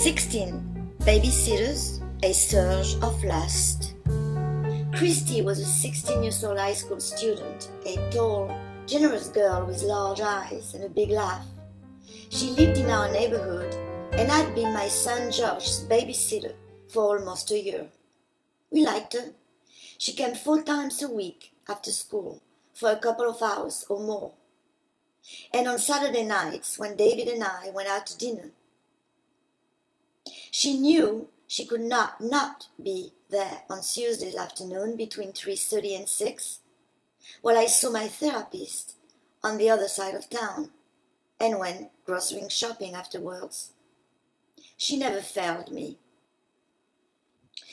16. Babysitters, a surge of lust. Christy was a 16-year-old high school student, a tall, generous girl with large eyes and a big laugh. She lived in our neighborhood and had been my son Josh's babysitter for almost a year. We liked her. She came 4 times a week after school for a couple of hours or more. And on Saturday nights, when David and I went out to dinner, she knew she could not be there on Tuesdays afternoon between 3:30 and 6, while I saw my therapist on the other side of town and went grocery shopping afterwards. She never failed me.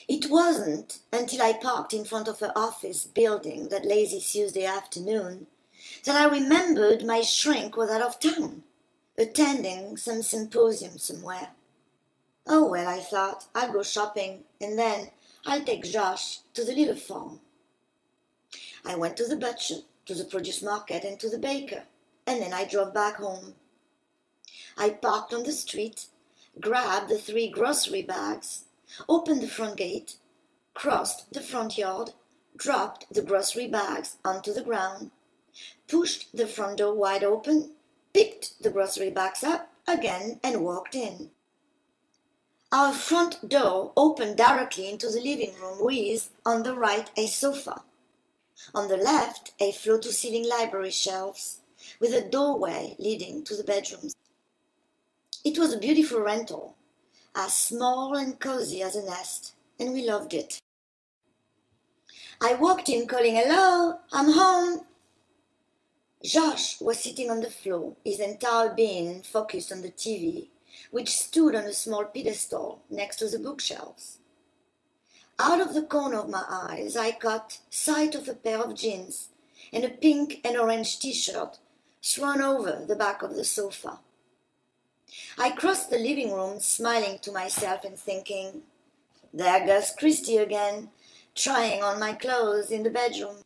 It wasn't until I parked in front of her office building that lazy Tuesday afternoon that I remembered my shrink was out of town, attending some symposium somewhere. Oh well, I thought, I'll go shopping and then I'll take Josh to the little farm. I went to the butcher, to the produce market and to the baker, and then I drove back home. I parked on the street, grabbed the 3 grocery bags, opened the front gate, crossed the front yard, dropped the grocery bags onto the ground, pushed the front door wide open, picked the grocery bags up again and walked in. Our front door opened directly into the living room with, on the right, a sofa. On the left, a floor-to-ceiling library shelves with a doorway leading to the bedrooms. It was a beautiful rental, as small and cozy as a nest, and we loved it. I walked in calling, "Hello, I'm home." Josh was sitting on the floor, his entire being focused on the TV, which stood on a small pedestal next to the bookshelves. Out of the corner of my eyes, I caught sight of a pair of jeans and a pink and orange t-shirt thrown over the back of the sofa. I crossed the living room, smiling to myself and thinking, there goes Christy again, trying on my clothes in the bedroom.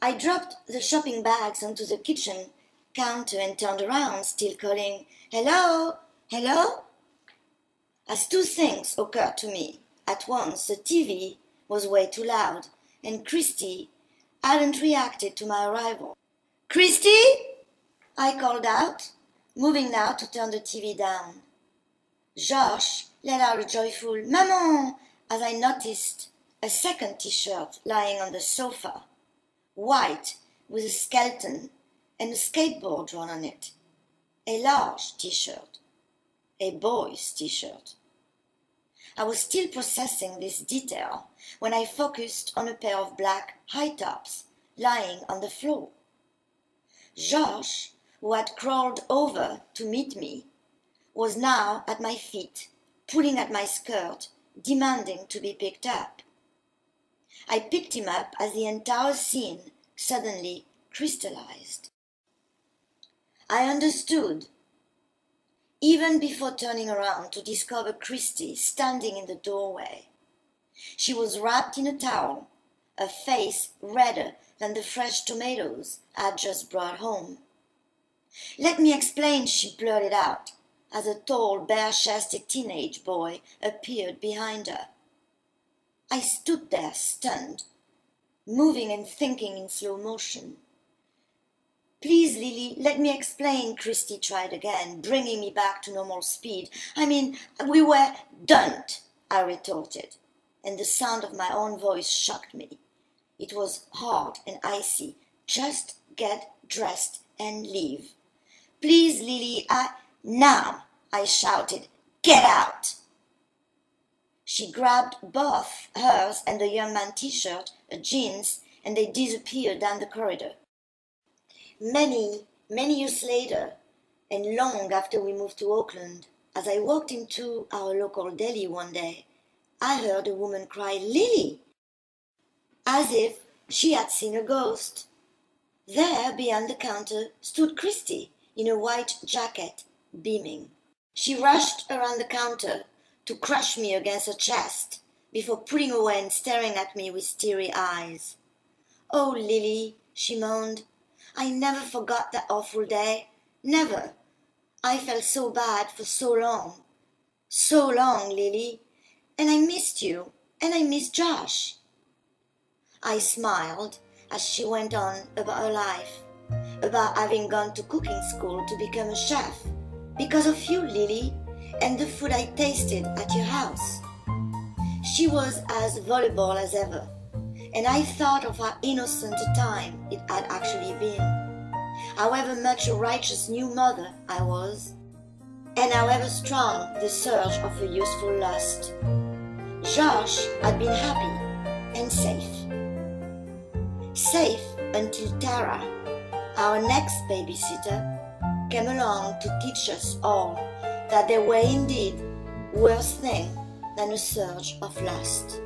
I dropped the shopping bags onto the kitchen counter and turned around, still calling, "Hello? Hello?" As 2 things occurred to me at once. The TV was way too loud, and Christy hadn't reacted to my arrival. "Christy?" I called out, moving now to turn the TV down. Josh let out a joyful "Maman" as I noticed a second t-shirt lying on the sofa, white with a skeleton and a skateboard drawn on it. A large t-shirt. A boy's t-shirt. I was still processing this detail when I focused on a pair of black high tops lying on the floor. Josh, who had crawled over to meet me, was now at my feet, pulling at my skirt, demanding to be picked up. I picked him up as the entire scene suddenly crystallized. I understood, even before turning around to discover Christy standing in the doorway. She was wrapped in a towel, her face redder than the fresh tomatoes I'd just brought home. "Let me explain," she blurted out, as a tall, bare-chested teenage boy appeared behind her. I stood there, stunned, moving and thinking in slow motion. "Please, Lily, let me explain," Christy tried again, bringing me back to normal speed. We were..." "Don't," I retorted, and the sound of my own voice shocked me. It was hard and icy. "Just get dressed and leave." "Please, Lily, Now," I shouted. "Get out!" She grabbed both hers and the young man's t-shirt, a jeans, and they disappeared down the corridor. Many years later, and long after we moved to Auckland, as I walked into our local deli one day, I heard a woman cry, "Lily!" as if she had seen a ghost. There, behind the counter, stood Christy in a white jacket, beaming. She rushed around the counter to crush me against her chest before pulling away and staring at me with teary eyes. "Oh, Lily," she moaned, "I never forgot that awful day. Never. I felt so bad for so long. So long, Lily, and I missed you, and I missed Josh. I smiled as she went on about her life, about having gone to cooking school to become a chef, because of you, Lily, and the food I tasted at your house. She was as voluble as ever, and I thought of how innocent a time it had actually been, however much a righteous new mother I was, and however strong the surge of her youthful lust. Josh had been happy and safe. Safe until Tara, our next babysitter, came along to teach us all that there were indeed worse things than a surge of lust.